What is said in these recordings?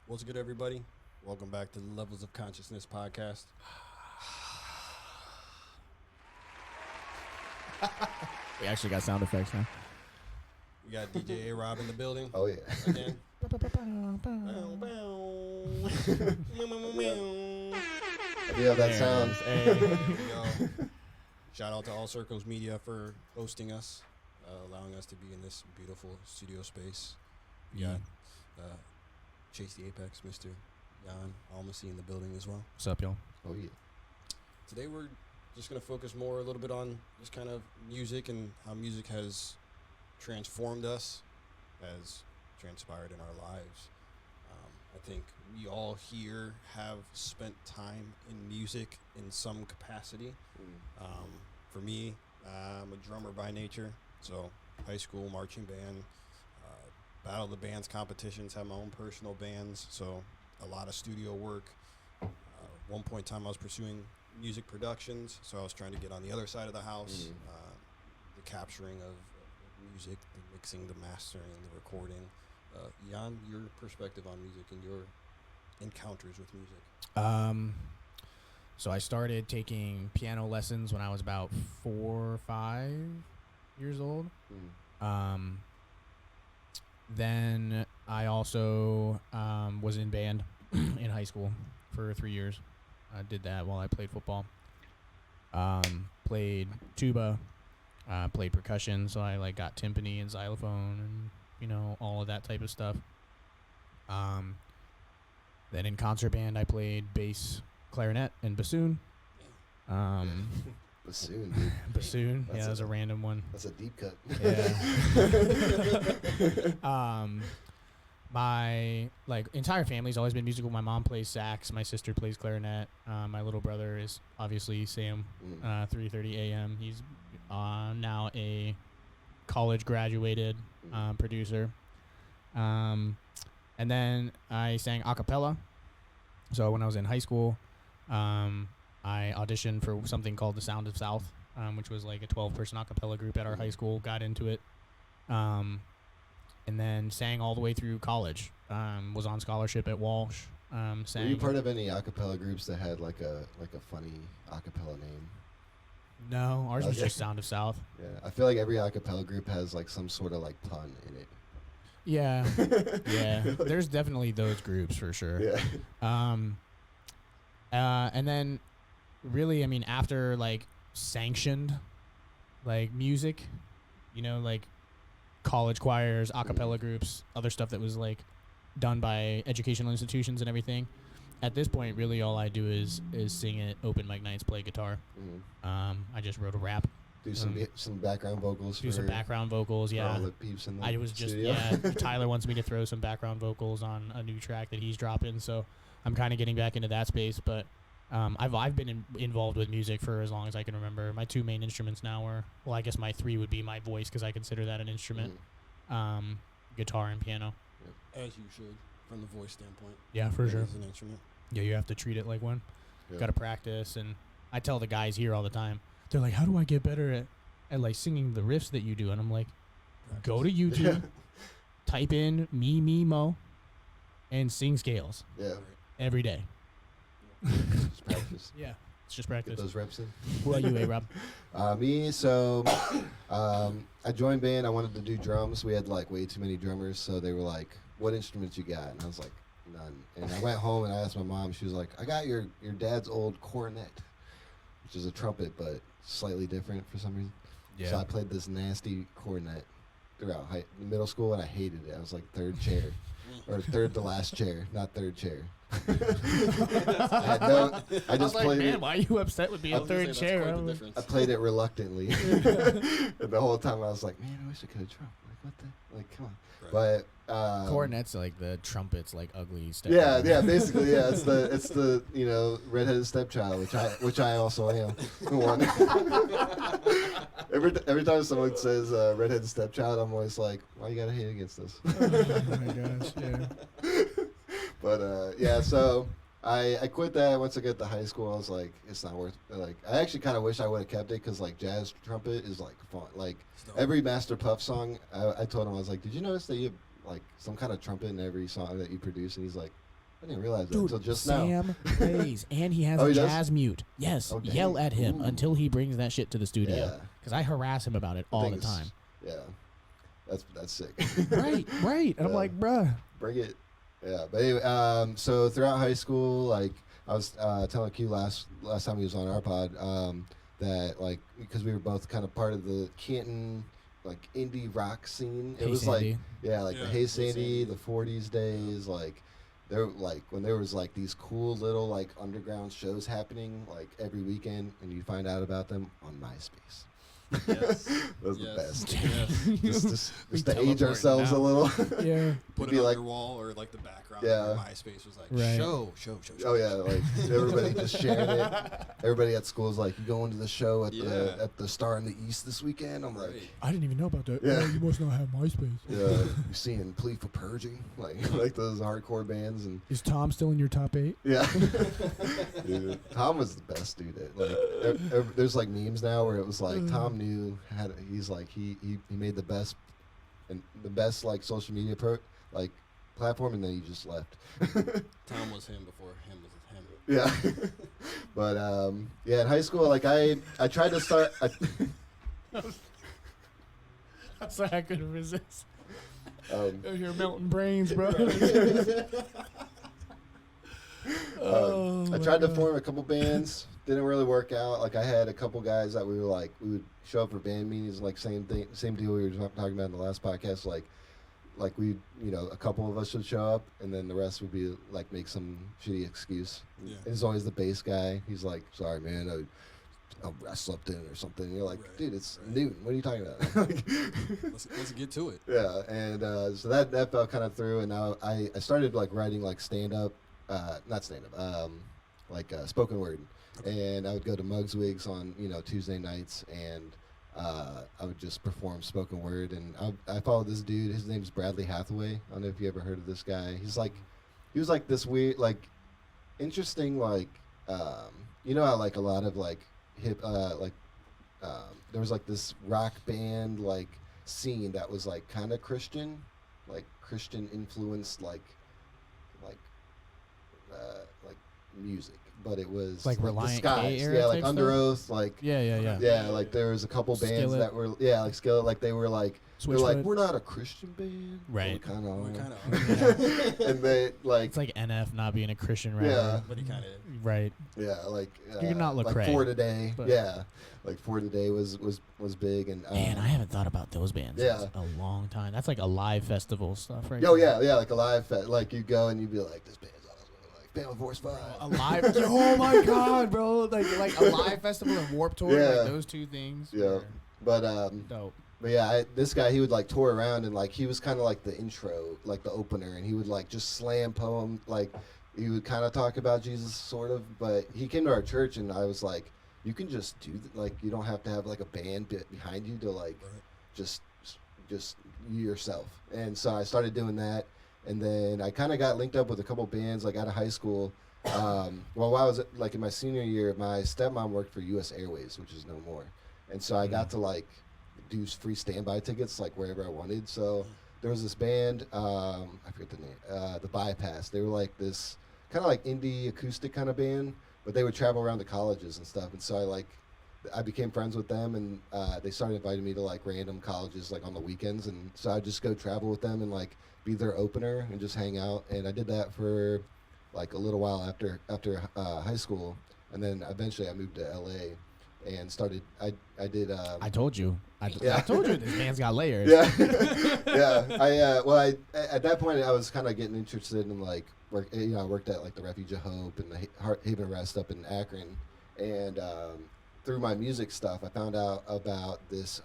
What's good, everybody? Welcome back to the Levels of Consciousness podcast. We actually got sound effects now. We got DJ A-Robb in the building. Oh, yeah. Again. Yeah, that sounds. Hey. There we go. Shout out to All Circles Media for hosting us, allowing us to be in this beautiful studio space. We got Chase the Apex, Mr. Jan Almasy in the building as well. What's up, y'all? Oh, yeah. Today we're just going to focus more a little bit on just kind of music and how music has transformed us, has transpired in our lives. I think we all here have spent time in music in some capacity. For me, I'm a drummer by nature, so high school marching band, battle of the bands competitions, have my own personal bands, so a lot of studio work. One point in time I was pursuing music productions, so I was trying to get on the other side of the house, the capturing of music, the mixing, the mastering, the recording. Jan, your perspective on music and your encounters with music. So I started taking piano lessons when I was about 4 or 5 years old. Then I also was in band in high school for 3 years. I did that while I played football. Played tuba, played percussion, so I got timpani and xylophone and all of that type of stuff. Then in concert band I played bass, clarinet, and bassoon. Bassoon, dude. Bassoon, that was a random one. That's a deep cut. Yeah. My entire family's always been musical. My mom plays sax. My sister plays clarinet. My little brother is obviously Sam. 3:30 a.m. He's now a college graduated producer. And then I sang a cappella. So when I was in high school, I auditioned for something called the Sound of South, which was like a 12-person a cappella group at our high school. Got into it. And then sang all the way through college. Was on scholarship at Walsh. Were you part of any a cappella groups that had like a funny a cappella name? No, ours was just Sound of South. Yeah, I feel like every a cappella group has like some sort of like pun in it. Yeah, yeah. There's definitely those groups for sure. Yeah. And then, really, I mean, after sanctioned, music, college choirs, a cappella groups, other stuff that was done by educational institutions and everything. At this point, really, all I do is sing at open mic nights, play guitar. I just wrote a rap. Do some background vocals. Do some background vocals, yeah. All the peeps in the I was just studio. Tyler wants me to throw some background vocals on a new track that he's dropping, so I'm kind of getting back into that space. But I've been involved with music for as long as I can remember. My 2 main instruments now are, well, I guess my 3 would be my voice because I consider that an instrument. Guitar and piano. As you should, from the voice standpoint. Yeah, for sure. As an instrument. Yeah, you have to treat it like one. Yeah. Got to practice, and I tell the guys here all the time. They're like, "How do I get better at singing the riffs that you do?" And I'm like, "Go to YouTube, type in me mo, and sing scales." Yeah. Every day. Just practice. Yeah, it's just practice. Get those reps in. Who are you, A-Robb? Me, so I joined band. I wanted to do drums. We had way too many drummers, so they were like, "What instruments you got?" And I was like, "None." And I went home and I asked my mom. She was like, "I got your dad's old cornet, which is a trumpet, but slightly different for some reason." Yeah. So I played this nasty cornet throughout middle school, and I hated it. I was like third chair, or third to last chair, not third chair. I just played man, it. why are you upset with being a third chair? I played it reluctantly. And the whole time I was like, man, I wish I could have trumped. What the? Come on. Right. But cornet's the trumpet's ugly step. yeah, basically, yeah. It's the redheaded stepchild, which I also am. One. Every time someone says redheaded stepchild, I'm always like, why you gotta hate against us? Oh my gosh, yeah. But yeah, so I quit that. Once I got to high school, I was like, it's not worth it. I actually kind of wish I would have kept it because jazz trumpet is fun. Every Master Puff song, I told him, I was like, did you notice that you have some kind of trumpet in every song that you produce? And he's like, I didn't realize that Dude, until just now. Sam plays, and he has Oh, a he does? jazz mute. Yes, Oh, dang. yell at him Ooh. until he brings that shit to the studio. Yeah. Because I harass him about it all the thing is- time. Yeah, that's sick. right. And I'm Yeah. like, bruh. Bring it. Yeah, but anyway, so throughout high school, like I was telling Q last time he was on our pod, that like because we were both kind of part of the Canton like indie rock scene. It Hey, was Sandy. like like the Yeah, Hey Hey Sandy, Sandy. the '40s days, like there like when there was like these cool little like underground shows happening like every weekend, and you find out about them on MySpace. Yes. Those are the Yes. best. Yes. Just We to age teleport ourselves now. a little. Yeah. Put be it on like- your wall or like the background. Yeah. Of MySpace was like Right. show. Oh yeah, like everybody just sharing it. Everybody at school is like, "You going to the show at the Star in the East this weekend?" I'm like, Right. I didn't even know about that. Yeah. Oh, you must not have MySpace. "Yeah, you seeing Plea for Purging, like those hardcore bands." And Is Tom still in your top 8? yeah, dude, Tom was the best dude. There's like memes now where it was like Tom knew he's like he made the best like social media platform, and then he just left. Tom was him before him was him. Yeah, but in high school, like I tried to start. I'm sorry, I couldn't resist. Um, You're melting brains, bro. I tried to form a couple bands. Didn't really work out. Like I had a couple guys that we would show up for band meetings, and like same deal we were talking about in the last podcast. Like we, a couple of us would show up, and then the rest would be like make some shitty excuse. Yeah. And it's always the bass guy. He's like, "Sorry, man, I slept in or something." And you're like, Right, "Dude, it's right. noon. What are you talking about?" Like, Let's get to it. yeah, and so that fell kind of through, and now I started like writing like stand up, not stand up, spoken word, and I would go to Mugs Wigs on Tuesday nights, and I would just perform spoken word, and I followed this dude. His name's Bradley Hathaway. I don't know if you ever heard of this guy. He was like this weird interesting how like a lot of like hip there was like this rock band like scene that was like kind of Christian influenced like music, but it was Like Reliant K Skies, era like type Under stuff? Oath, like Yeah. like there was a couple bands Skillet. that were like Skillet, like they were like they're like Switchfoot. we're not a Christian band, Right. kind We of, kind of, and they like It's like NF not being a Christian rapper. Yeah. but he kind of. Right. yeah, like You're not like Lecrae, For Today, but- yeah, like For Today was big, and Man, I haven't thought about those bands Yeah. in a long time. That's like a live festival stuff, right? oh there. yeah, like a live like you go and you'd be like, this band's awesome, like Family Force 5. A live. Oh my god, bro! Like a live festival and Warp Tour. Yeah. Like those two things. Yeah. were But Dope. yeah, this guy, he would like tour around, and like he was kind of like the intro, like the opener, and he would like just slam poem, like he would kind of talk about Jesus, sort of. But he came to our church, and I was like, you can just do like you don't have to have like a band behind you to like Right. just you yourself. And so I started doing that, and then I kind of got linked up with a couple bands like out of high school. While I was like in my senior year, my stepmom worked for U.S. Airways, which is no more, and so I got to like do free standby tickets like wherever I wanted. So there was this band, I forget the name, the Bypass. They were like this kind of like indie acoustic kind of band, but they would travel around to colleges and stuff. And so I became friends with them, and they started inviting me to like random colleges like on the weekends, and so I'd just go travel with them and like be their opener and just hang out. And I did that for like a little while after high school, and then eventually I moved to LA and started. I did. I told you. I Yeah. told you this man's got layers. Yeah, yeah. I at that point I was kind of getting interested in like work. I worked at like the Refuge of Hope and the Haven Rest up in Akron, and through my music stuff, I found out about this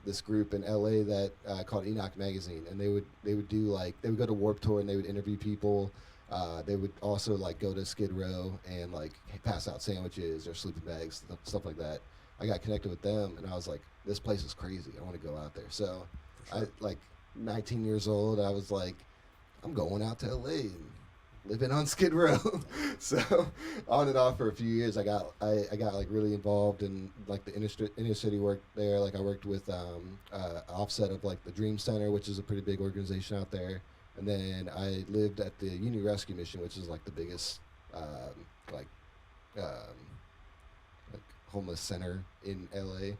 this group in LA that called Enoch Magazine, and they would do like they would go to Warp Tour and they would interview people. They would also like go to Skid Row and like pass out sandwiches or sleeping bags, stuff like that. I got connected with them, and I was like, this place is crazy. I want to go out there. So For sure. I like 19 years old. I was like, I'm going out to LA and living on Skid Row. So on and off for a few years, I got like really involved in like the inner city work there. Like I worked with Offset of like the Dream Center, which is a pretty big organization out there. And then I lived at the Union Rescue Mission, which is like the biggest like homeless center in LA.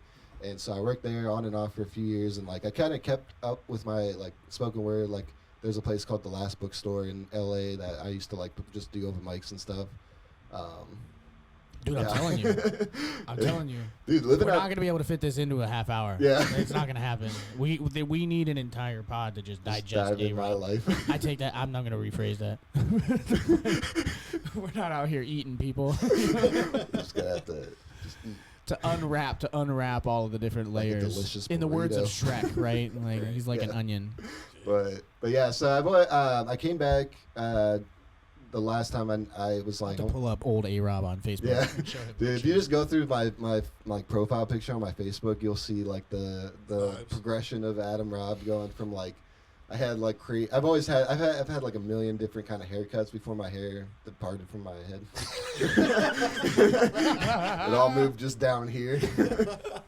And so I worked there on and off for a few years, and like I kind of kept up with my like spoken word. Like there's a place called the Last Bookstore in LA that I used to like just do open mics and stuff. Dude, I'm telling you. I'm telling you. Dude, we're not going to be able to fit this into a half hour. Yeah. It's not going to happen. We need an entire pod to just digest dive in my A-Robb. life. I take that. I'm not going to rephrase that. We're not out here eating people. Just gonna have to to unwrap all of the different like a layers. delicious In the words of burrito. Shrek, right? Like he's like an onion. But yeah, so I came back the last time I was like, To pull up old A-Robb on Facebook. yeah, and show him dude. If pictures. you just go through my like profile picture on my Facebook, you'll see like the Vibes. progression of A-Robb going from like I had like I've had like a million different kind of haircuts before my hair departed from my head. It all moved just down here.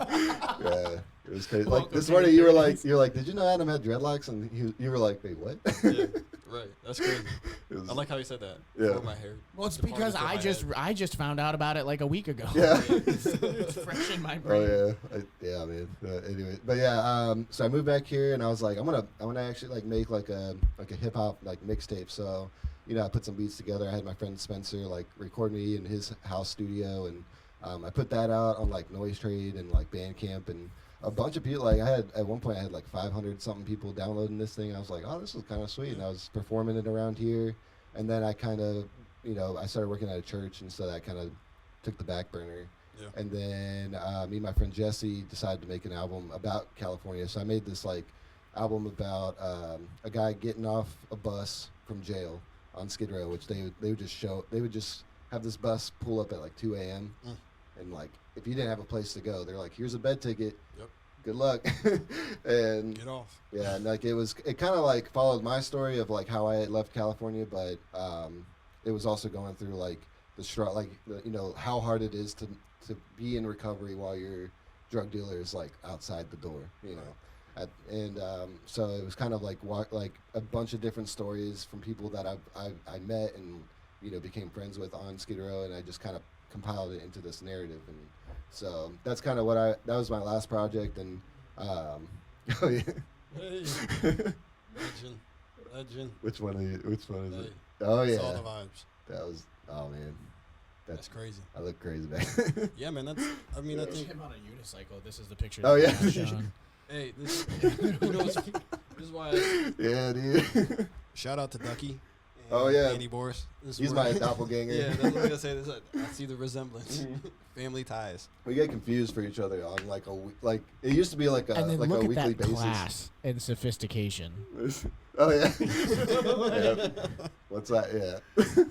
Yeah. It was crazy. Like this morning, you're like, did you know Adam had dreadlocks? And you were like, wait, what? Yeah, right. That's crazy. It was- I like how you said that. Yeah. Before my hair. Well, it's departed because from my head. I just found out about it like a week ago. Yeah. It's fresh in my brain. Oh yeah, yeah, man. Anyway, but yeah, so I moved back here, and I was like, I'm gonna actually like make like a hip hop like mixtape. So, you know, I put some beats together. I had my friend Spencer like record me in his house studio, and I put that out on like Noise Trade and like Bandcamp, and a bunch of people. Like I had at one point I had like 500 something people downloading this thing. I was like, oh, this is kind of sweet, and I was performing it around here, and then I kind of, you know, I started working at a church, and so that kind of took the back burner. Yeah. And then me and my friend Jesse decided to make an album about California. So I made this like album about a guy getting off a bus from jail on Skid Row, which they would just have this bus pull up at like 2 a.m. And like if you didn't have a place to go, they're like, here's a bed ticket. Yep. Good luck. And Get off. yeah, and like it kind of like followed my story of like how I had left California, but it was also going through like you know how hard it is to be in recovery while your drug dealer is like outside the door, you know. So it was kind of like a bunch of different stories from people that I met and, you know, became friends with on Skid Row, and I just kind of compiled it into this narrative. And so that's kind of that was my last project. And oh yeah. Hey. Legend. Which one is Hey. it? Oh yeah. It's all the vibes. That was, oh man. That's crazy. I look crazy back. Yeah, man. I think. Him on a unicycle. This is the picture. Oh, that yeah. we got shown. Hey, this is why. Yeah, dude. Shout out to Ducky. Oh, yeah. Andy Boris. He's my doppelganger. Yeah, that's what I'm gonna say. I see the resemblance. Family ties. We get confused for each other on like like it used to be like a And then like look a at weekly that basis. class and sophistication. Oh yeah. Yeah. What's that? Yeah.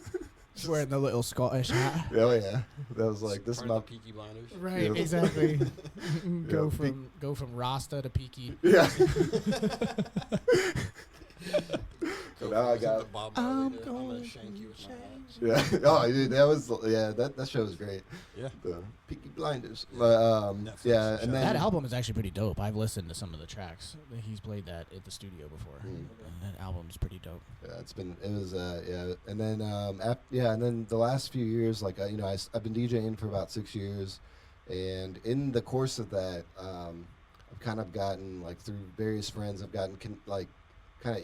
Just wearing the little Scottish hat. Oh yeah. That was like this is Part my of the Peaky Blinders. Right, Yeah. exactly. Yeah, go from Rasta to Peaky. yeah. Go Now I for got- the Bob I'm Marley there. I'm going gonna shank you with my Yeah. Oh dude, that show was great. Yeah. The Peaky Blinders. But Netflix yeah, show. and then That album is actually pretty dope. I've listened to some of the tracks. He's played that at the studio before. And that album's pretty dope. Yeah, yeah, and then and then the last few years, like you know, I've been DJing for about 6 years, and in the course of that, I've kind of gotten like through various friends, I've gotten kind of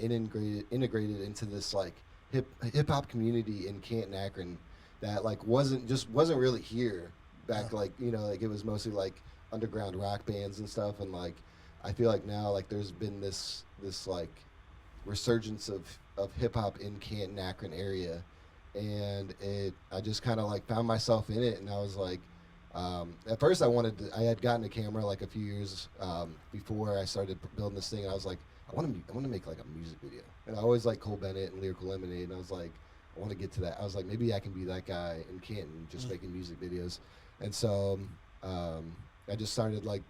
integrated into this like hip hop community in Canton, Akron, that like wasn't really here back, like, you know, like it was mostly like underground rock bands and stuff, and like I feel like now like there's been this like resurgence of hip hop in Canton, Akron area, and I just kind of like found myself in it, and I was like, at first I had gotten a camera like a few years before I started building this thing, and I was like, I want to make like a music video, and I always like Cole Bennett and Lyrical Lemonade, and I was like, I want to get to that. I was like, maybe I can be that guy in Canton, just making music videos, and so I just started like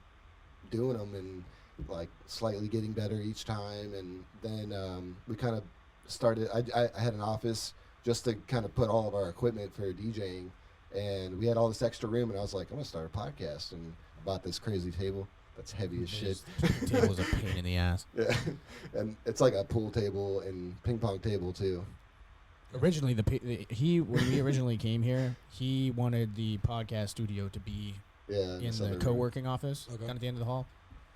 doing them and like slightly getting better each time, and then we kind of started. I had an office just to kind of put all of our equipment for DJing, and we had all this extra room, and I was like, I'm gonna start a podcast, and I bought this crazy table That's heavy as shit. This table's a pain in the ass. Yeah, and it's like a pool table and ping pong table too. Originally, when we originally came here, he wanted the podcast studio to be in the co-working office down at the end of the hall.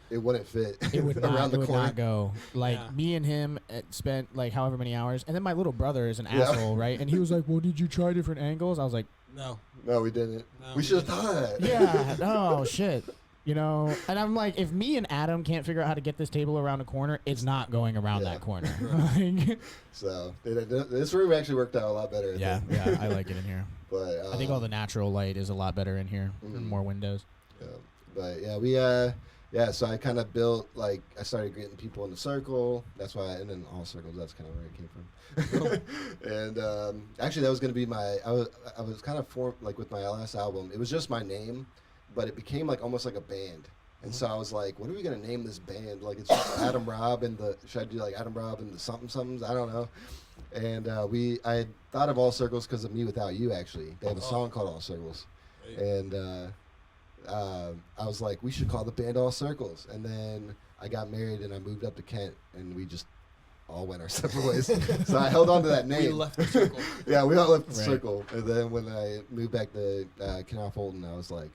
It wouldn't fit. It would not. around the it would corner. not go. Like me and him spent like however many hours, and then my little brother is an asshole, right? And he was like, "Well, did you try different angles?" I was like, No, we didn't. No, we should have thought. Yeah. No shit. You know, and I'm like, if me and Adam can't figure out how to get this table around a corner, it's not going around that corner. Like, so this room actually worked out a lot better. Yeah, I like it in here. But I think all the natural light is a lot better in here. And more windows. Yeah. But yeah, so I kind of built, like, I started getting people in the circle. That's why, and then all circles, that's kind of where it came from. And actually, that was going to be I was kind of formed, like, with my last album. It was just my name, but it became, like, almost like a band. And so I was like, what are we going to name this band? Like, it's just A-Robb and should I do, like, A-Robb and the something-somethings? I don't know. And I had thought of All Circles because of Me Without You, actually. They have a song called All Circles. And I was like, we should call the band All Circles. And then I got married and I moved up to Kent, and we just all went our separate ways. So I held on to that name. we left the circle. Yeah, we all left the circle. And then when I moved back to Canal Fulton, I was like,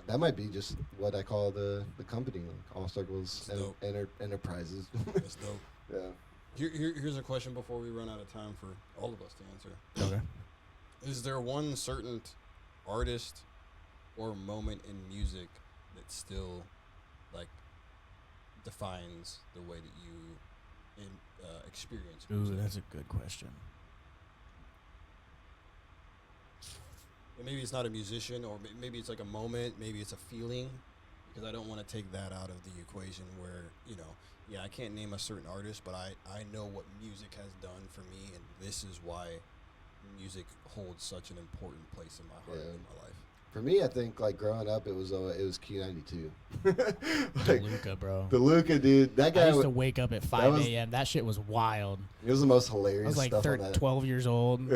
that might be just what I call the company, like All Circles Enterprises. That's dope. Yeah. Here's a question before we run out of time for all of us to answer. Okay. Is there one certain artist or moment in music that still, like, defines the way that you experience music? Ooh, that's a good question. And maybe it's not a musician, or maybe it's like a moment, maybe it's a feeling, because I don't want to take that out of the equation where, I can't name a certain artist, but I know what music has done for me, and this is why music holds such an important place in my heart and in my life. For me, I think, like, growing up, it was Q92. DeLuca, bro. DeLuca, dude. That guy I used to wake up at 5 a.m. That shit was wild. It was the most hilarious I was like stuff on that. 12 years old,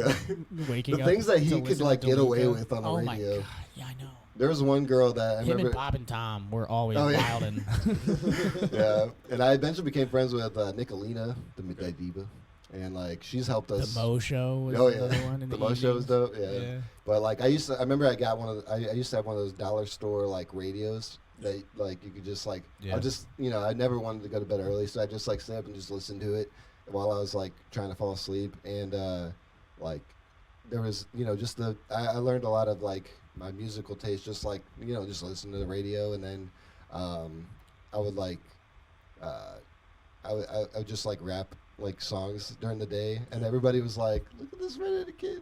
waking the up. things that he to could, listen like, to get DeLuca. away with on the radio. Oh, my God. Yeah, I know. There was one girl that I Him remember. and Bob and Tom were always wildin'. Yeah. And I eventually became friends with Nicolina, the Midnight Diva. And, like, she's helped us. The Mo Show was another one in the Mo Show was dope, yeah. But, like, I remember I got I used to have one of those dollar store, like, radios that, like, you could just, like, I never wanted to go to bed early, so I just, like, stay up and just listen to it while I was, like, trying to fall asleep. And, like, there was, just I learned a lot of, like, my musical taste, just, like, just listen to the radio. And then I would, like, I would just, like, rap, like, songs during the day, and everybody was like, look at this redheaded kid.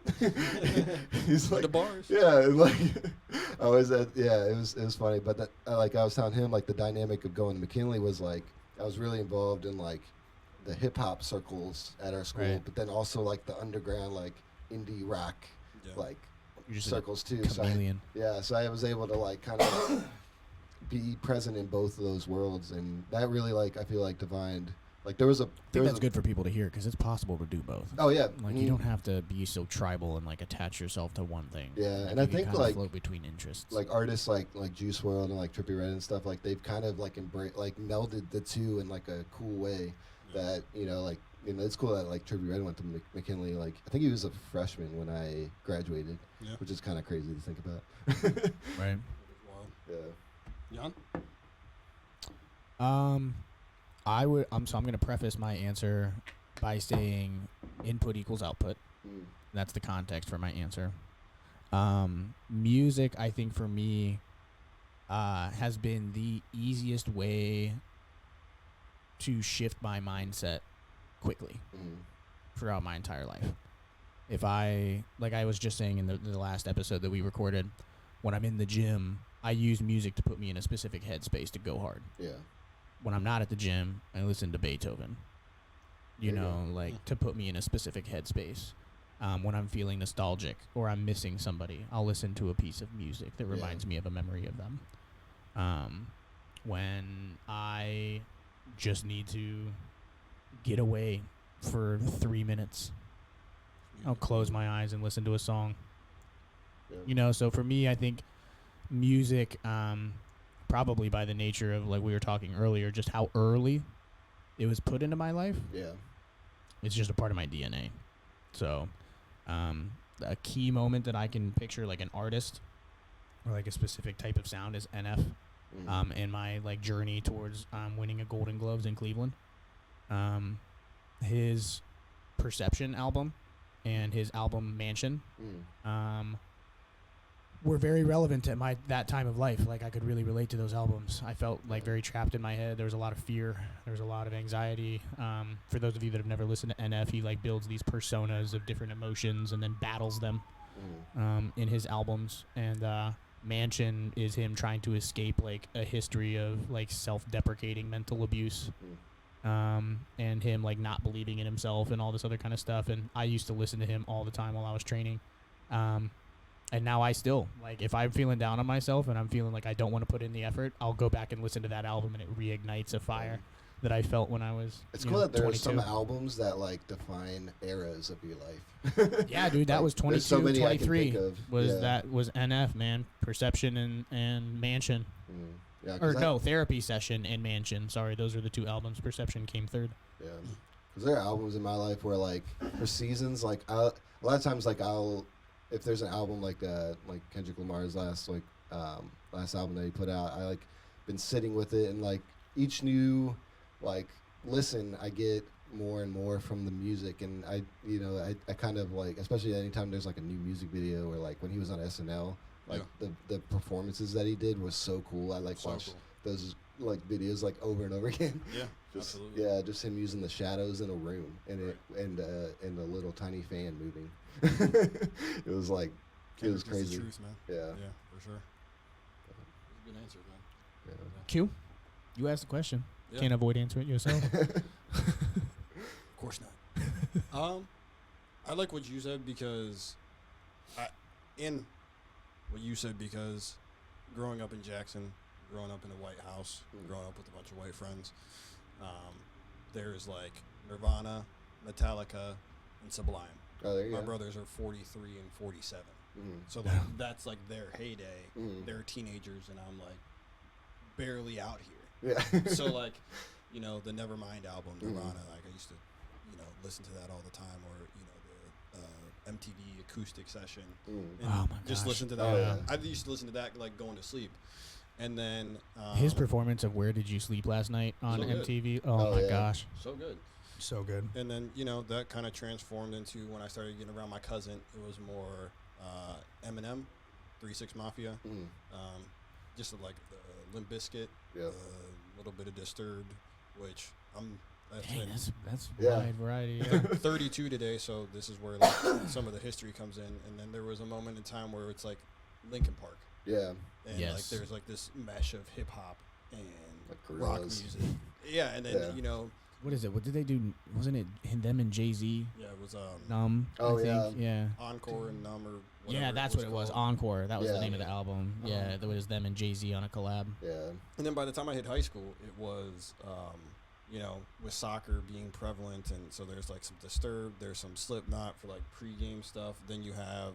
He's like, the bars. Yeah, and, like, it was funny. But I was telling him, like, the dynamic of going to McKinley was, like, I was really involved in, like, the hip hop circles at our school, but then also, like, the underground, like, indie rock, like, circles too. Chameleon. So I was able to, like, kind of be present in both of those worlds, and that really, like, I feel like defined. Like, I think that's good for people to hear, because it's possible to do both. Oh, yeah. Like, you don't have to be so tribal and, like, attach yourself to one thing. Yeah, like, and I think, like, float between interests. Like, artists like Juice WRLD and, like, Trippie Redd and stuff, like, they've kind of, like, melded the two in, like, a cool way that, it's cool that, like, Trippie Redd went to McKinley. Like, I think he was a freshman when I graduated, which is kind of crazy to think about. Right. Yeah. Jan? I'm going to preface my answer by saying input equals output. That's the context for my answer. Music, I think, for me, has been the easiest way to shift my mindset quickly throughout my entire life. If like I was just saying in the last episode that we recorded, when I'm in the gym, I use music to put me in a specific headspace to go hard. Yeah. When I'm not at the gym, I listen to Beethoven, to put me in a specific headspace. When I'm feeling nostalgic or I'm missing somebody, I'll listen to a piece of music that reminds me of a memory of them. When I just need to get away for 3 minutes, I'll close my eyes and listen to a song. So for me, I think music probably by the nature of, like we were talking earlier, just how early it was put into my life. Yeah. It's just a part of my DNA. So, a key moment that I can picture, like an artist or like a specific type of sound, is NF. In my like journey towards winning a Golden Gloves in Cleveland. His Perception album and his album Mansion were very relevant at that time of life. Like, I could really relate to those albums. I felt like very trapped in my head. There was a lot of fear. There was a lot of anxiety. For those of you that have never listened to NF, he like builds these personas of different emotions and then battles them in his albums. And Mansion is him trying to escape like a history of like self-deprecating mental abuse. And him like not believing in himself and all this other kind of stuff. And I used to listen to him all the time while I was training. And now I still, like, if I'm feeling down on myself and I'm feeling like I don't want to put in the effort, I'll go back and listen to that album, and it reignites a fire that I felt when I was It's cool that there 22. are some albums that, like, define eras of your life. Yeah, dude, that like, was 22, so 23 was that was NF, man. Perception and Mansion. Yeah, Or no, Therapy Session and Mansion. Sorry, those are the two albums. Perception came third. Yeah. Because there are albums in my life where, like, for seasons, like, a lot of times, like, if there's an album like Kendrick Lamar's last album that he put out, I like been sitting with it, and like each new like listen, I get more and more from the music, and I kind of like, especially anytime there's like a new music video, or like when he was on SNL, like the performances that he did was so cool. I like watched those like videos like over and over again. Yeah, just, absolutely. Yeah, just him using the shadows in a room and and a little tiny fan moving. It was like, it was crazy. The truth, man. Yeah, for sure. That's a good answer, man. Yeah. Q, you asked the question. Yeah. Can't avoid answering it yourself. Of course not. I like what you said because, because growing up in Jackson, growing up in a white house, growing up with a bunch of white friends, there's like Nirvana, Metallica, and Sublime. Oh, there you My go. brothers are 43 and 47. Mm. So like that's like their heyday. They're teenagers, and I'm like barely out here. Yeah. So like, the Nevermind album, Nirvana, like I used to, listen to that all the time, or the MTV acoustic session. And Oh my just gosh. listen to that. Oh, yeah. I used to listen to that like going to sleep, and then His performance of Where Did You Sleep Last Night on So good. MTV. Oh, My yeah. gosh. so good. So good. And then, that kind of transformed into when I started getting around my cousin, it was more Eminem, 3-6 Mafia, just like Limp Bizkit, Yeah. a little bit of Disturbed, which Dang, that's Yeah. wide variety. Yeah. 32 today, so this is where like some of the history comes in. And then there was a moment in time where it's like Linkin Park, Yeah. and Yes. like there's like this mesh of hip hop and Like rock Gorillaz. music. Yeah, and then Yeah. What is it? What did they do? Wasn't it them and Jay-Z? Yeah, it was Numb. Oh, I think. Yeah. Encore and Numb, or whatever Yeah, that's what it was. called. Encore. That was the Yeah. name of the album. Yeah, there was them and Jay-Z on a collab. Yeah. And then by the time I hit high school, it was, with soccer being prevalent, and so there's like some Disturbed, there's some Slipknot for like pregame stuff. Then you have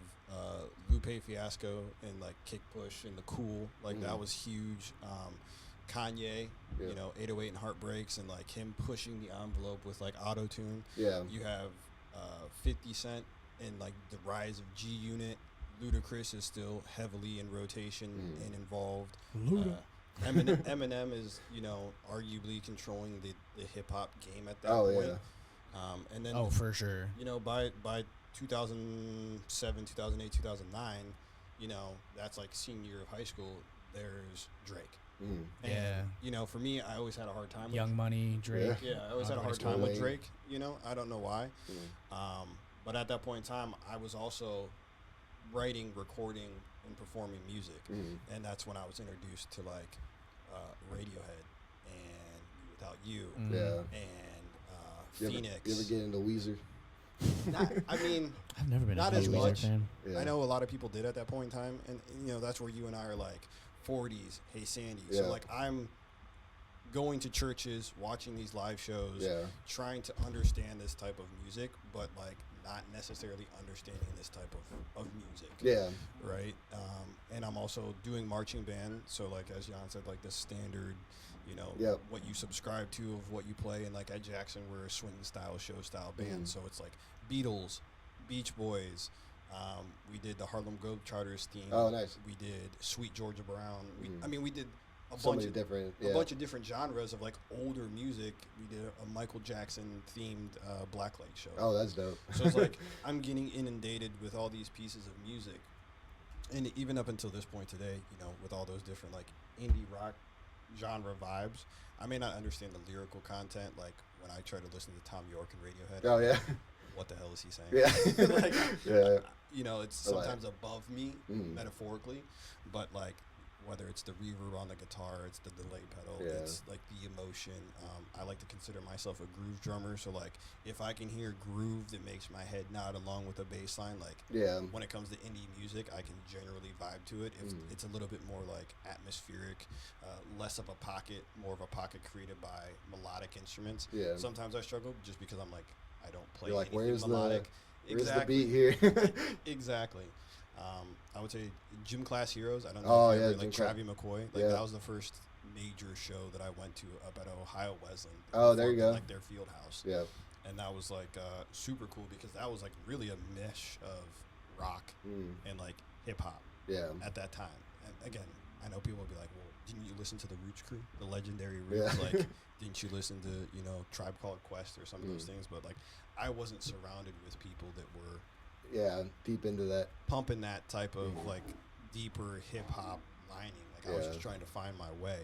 Lupe Fiasco and like Kick Push and the Cool, like that was huge. Kanye, 808 and Heartbreaks, and like him pushing the envelope with like auto tune. Yeah. You have 50 Cent and like the rise of G Unit. Ludacris is still heavily in rotation and involved. Eminem is, arguably controlling the hip hop game at that point. Yeah. And then, For sure. by 2007, 2008, 2009, that's like senior year of high school. There's Drake. And, for me, I always had a hard time Young Money, Drake. Yeah, I always had a hard time with Drake. I don't know why. But at that point in time, I was also writing, recording, and performing music. And that's when I was introduced to like Radiohead and Without You and Phoenix. You ever get into Weezer? I've never been not a as huge Weezer much. fan. I know a lot of people did at that point in time, and that's where you and I are like 40s, Hey Sandy. Yeah. So like I'm going to churches, watching these live shows, Yeah. trying to understand this type of music, but like not necessarily understanding this type of music. Yeah. Right. And I'm also doing marching band. So like as Jan said, like the standard, you know, Yep. what you subscribe to of what you play. And like at Jackson, we're a swing style, show style band. So it's like Beatles, Beach Boys. We did the Harlem Globetrotters theme. Oh, nice. We did Sweet Georgia Brown. We did So many different. a bunch of different genres of like older music. We did a Michael Jackson themed Blacklight show. Oh, that's dope. So it's like I'm getting inundated with all these pieces of music, and even up until this point today, you know, with all those different like indie rock genre vibes, I may not understand the lyrical content. Like when I try to listen to Tom York and Radiohead. Oh yeah. What the hell is he saying? Yeah. Like, Yeah. you know, it's sometimes above me metaphorically, but like whether it's the reverb on the guitar, it's the delay pedal, it's like the emotion. I like to consider myself a groove drummer, so like if I can hear groove that makes my head nod along with a bass line, like when it comes to indie music, I can generally vibe to it. If it's a little bit more like atmospheric, less of a pocket, more of a pocket created by melodic instruments. Yeah. Sometimes I struggle just because I'm like, I don't play You're like, anything where's melodic. Where's Exactly. the beat here? Exactly. I would say Gym Class Heroes. I don't know Oh if you yeah, ever, like Gym Class. Travie McCoy. Like that was the first major show that I went to up at Ohio Wesleyan. Oh, there you performed in, go. Like their field house. Yeah. And that was like super cool because that was like really a mesh of rock and like hip hop Yeah. at that time. And again, I know people will be like, well, didn't you listen to the Roots Crew, the legendary Roots? Yeah. Like, didn't you listen to, you know, Tribe Called Quest or some of those things? But like, I wasn't surrounded with people that were deep into that. pumping that type of like deeper hip hop lining. Like I was just trying to find my way.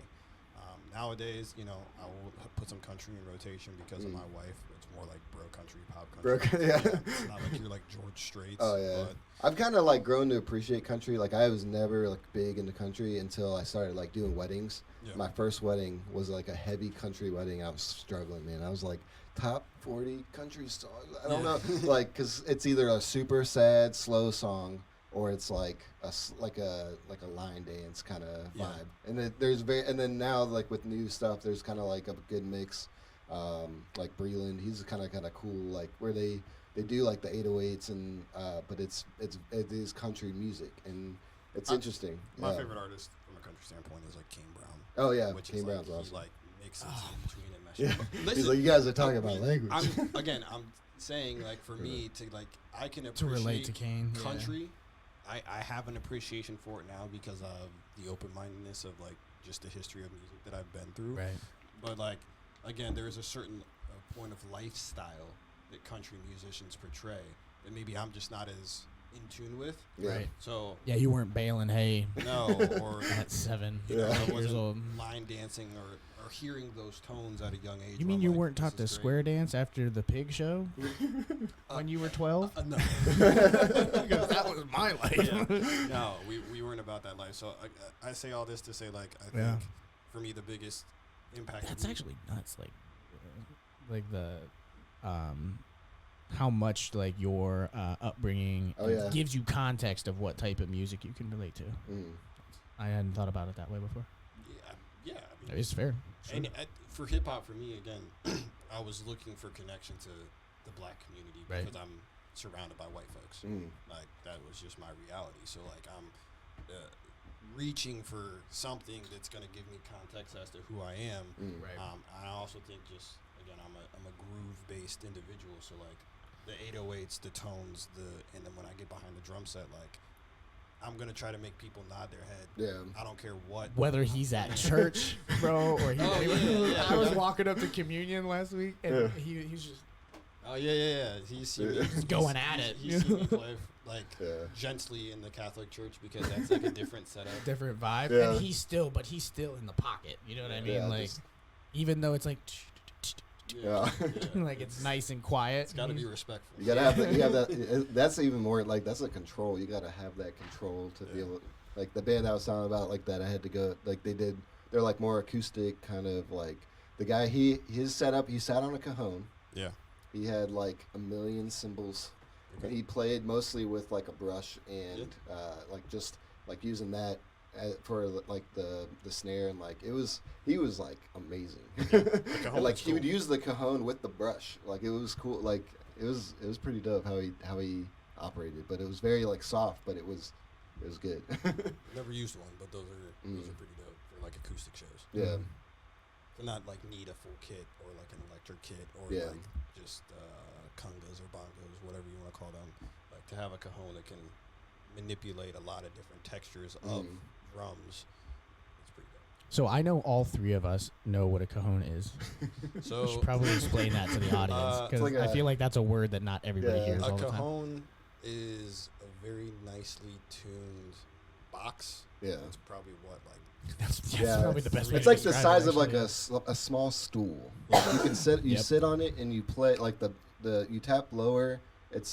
Nowadays, you know, I will put some country in rotation because of my wife. It's more like bro country, pop country. It's not like you're like George Straits. Oh yeah. But I've kind of like grown to appreciate country. Like I was never like big into country until I started like doing weddings. Yeah. My first wedding was like a heavy country wedding. I was struggling, man. I was like top 40 country songs. I don't know, like because it's either a super sad slow song or it's like a line dance kind of vibe. And then and then now like with new stuff, there's kind of like a good mix. Like Breland, he's kind of cool, like where they do like the 808s and but it is country music and it's interesting. my favorite artist from a country standpoint is like Kane Brown. Oh yeah, which Kane is Brown's like, awesome. He like mixes in between and meshes. Yeah. Listen, He's like, you guys are talking about language. I'm saying like for me to like I can To appreciate relate to Kane. yeah. country. I have an appreciation for it now because of the open-mindedness of like just the history of music that I've been through. Right. But like again, there is a certain point of lifestyle that country musicians portray that maybe I'm just not as in tune with. Yeah. Right. So Yeah, you weren't bailing hay no, or at 7 you know, I years wasn't old. line dancing or hearing those tones at a young age. You where mean I'm you like, weren't this taught is to great. square dance after the pig show when you were 12? No. Because that was my life. Yeah. No, we weren't about that life. So I say all this to say, like, I think Yeah. for me the biggest impact. That's actually nuts. Like the, how much like your upbringing gives you context of what type of music you can relate to. I hadn't thought about it that way before. Yeah. I mean, It's fair. Sure. and for hip hop, for me again, I was looking for connection to the black community because I'm surrounded by white folks. Like that was just my reality. So like I'm reaching for something that's going to give me context as to who I am. Right. I also think just again I'm a groove based individual. So like the 808s, the tones, and then when I get behind the drum set, like I'm gonna try to make people nod their head. Yeah. I don't care what. Whether he's at church, bro, or yeah. I was walking up to communion last week, and he's just Oh yeah. He's going at it. He's seen me play like gently in the Catholic Church because that's like a different setup. different vibe, Yeah. and he's still in the pocket. You know what I mean? Yeah, like, just- even though it's like, Yeah. like it's nice and quiet. It's got to be respectful. You gotta have that. You have that. That's even more like that's a control. You gotta have that control to be able. Like the band I was talking about, like that I had to go. Like they're like more acoustic kind of like the guy. His setup. He sat on a cajon. Yeah. He had like a million cymbals. Okay. And he played mostly with like a brush and like just like using that for like the snare, and like he was like amazing. cajon And, like was he would cool. use the cajon with the brush. Like it was cool. Like it was pretty dope how he operated. But it was very like soft, but it was good. Never used one, but those are pretty dope for like acoustic shows. Yeah. To not like need a full kit or like an electric kit or Yeah. like just congas or bongos, whatever you want to call them. Like to have a cajon that can manipulate a lot of different textures of drums. It's pretty dope. So I know all three of us know what a cajon is. We should So probably explain that to the audience because like I a- feel like that's a word that not everybody Yeah. hears a all the time. cajon is a very nicely tuned box. Yeah. That's probably what like That's Yeah, probably the best way It's to like the describe size it, of like actually. a small stool. Like you can sit Yep. sit on it and you play like the you tap lower. It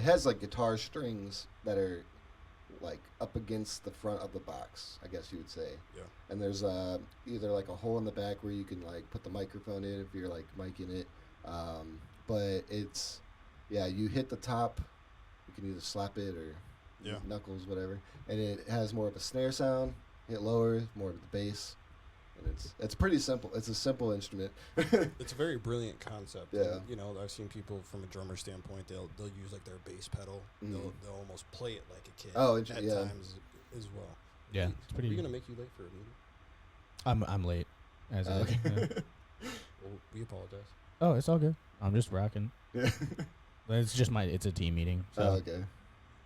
has like guitar strings that are like up against the front of the box, I guess you would say. Yeah. And there's either like a hole in the back where you can like put the microphone in if you're like micing it. But it's you hit the top. You can either slap it or Yeah. knuckles, whatever, and it has more of a snare sound. Hit lower, more of the bass, and it's pretty simple. It's a simple instrument. It's a very brilliant concept. Yeah. And, you know, I've seen people from a drummer standpoint. They'll use like their bass pedal. Mhm. They'll almost play it like a kid. Oh, at yeah. times as well. Yeah, Are it's pretty. you gonna make you late for a meeting? I'm late. As it Okay. is. Yeah. Well, we apologize. Oh, it's all good. I'm just rocking. Yeah. But it's just it's a team meeting. So Oh, okay.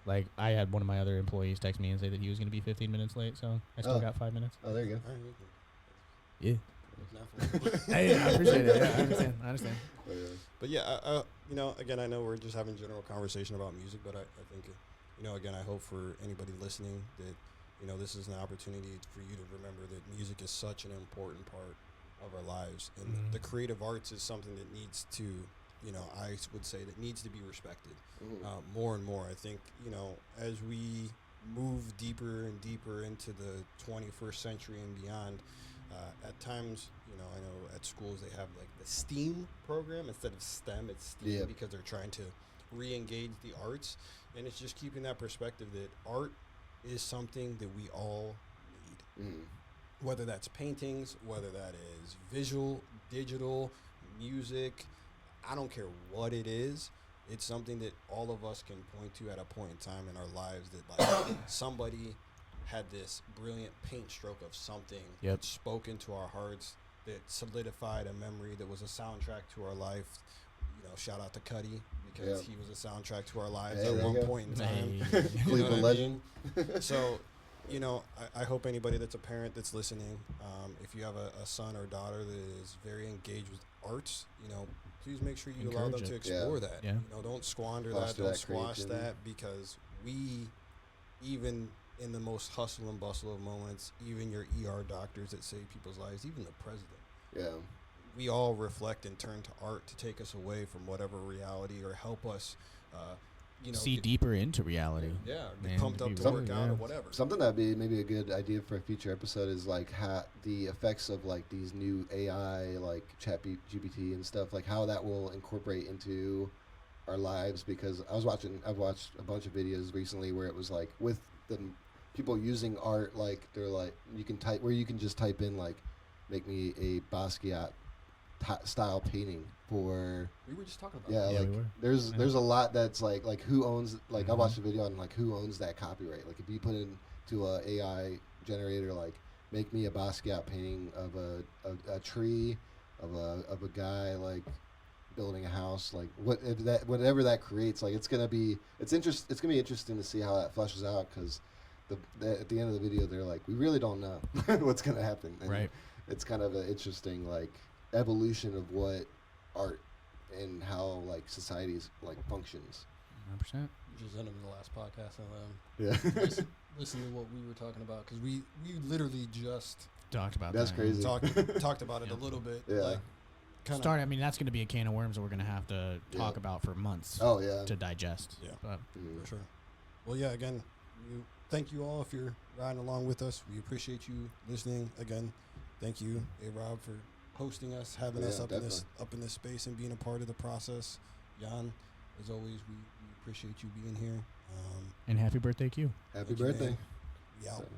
like I had one of my other employees text me and say that he was going to be 15 minutes late, so I still Oh. got 5 minutes. Oh, there you go. All right. Yeah. Now Hey, I appreciate it. Yeah, I understand. Oh, yeah. But yeah, you know, again, I know we're just having general conversation about music, but I think, you know, again, I hope for anybody listening that, you know, this is an opportunity for you to remember that music is such an important part of our lives, and Mhm. the creative arts is something that needs to, you know, I would say that needs to be respected more and more. I think, you know, as we move deeper and deeper into the 21st century and beyond, at times, you know, I know at schools they have like the STEAM program instead of STEM, it's STEAM Yeah. because they're trying to re-engage the arts, and it's just keeping that perspective that art is something that we all need. Whether that's paintings, whether that is visual, digital, music, I don't care what it is. It's something that all of us can point to at a point in time in our lives that like somebody had this brilliant paint stroke of something Yep. that spoke into our hearts, that solidified a memory, that was a soundtrack to our life. You know, shout out to Cuddy because Yep. he was a soundtrack to our lives Hey, at there you one go. point in time. Hey. You know what Cleveland I legend. mean? So, you know, I hope anybody that's a parent that's listening, if you have a son or daughter that is very engaged with arts, you know, please make sure you allow them Encourage to it. explore Yeah. that. Yeah. You know, don't squander Foster that, don't that squash creativity. that, because we, even in the most hustle and bustle of moments, even your ER doctors that save people's lives, even the president, Yeah. we all reflect and turn to art to take us away from whatever reality or help us, you know, See get, deeper into reality. yeah, get Man, pumped to up be to real, work out yeah. or whatever. Something that'd be maybe a good idea for a future episode is like how the effects of like these new AI like GPT and stuff, like how that will incorporate into our lives. Because I've watched a bunch of videos recently where it was like with the people using art, like they're like you can just type in like make me a Basquiat style painting for We were just talking about yeah, that. Yeah, like we were. there's Yeah. there's a lot that's like who owns like I Mhm. watched a video on like who owns that copyright. Like if you put into a AI generator like make me a Basquiat painting of a tree of a guy like building a house, like whatever that creates, like it's gonna be interesting to see how that fleshes out, because at the end of the video they're like we really don't know what's gonna happen, and Right. it's kind of an interesting like evolution of what art and how like societies like functions. 100%. Just ended the last podcast and Yeah. listen to what we were talking about, because we literally just Talked about That's that. crazy. talked about it Yeah. a little bit. Yeah. Like, kind Start. I mean, that's going to be a can of worms that we're going to have to talk Yeah. about for months Oh yeah. to digest. Yeah. But For sure. Well, yeah, again, thank you all if you're riding along with us. We appreciate you listening. Again, thank you, A-Robb, for hosting us, having us Yeah, up in this space and being a part of the process. Jan, as always, we appreciate you being here. and happy birthday, Q. Happy Thank you, birthday. man. We out. So-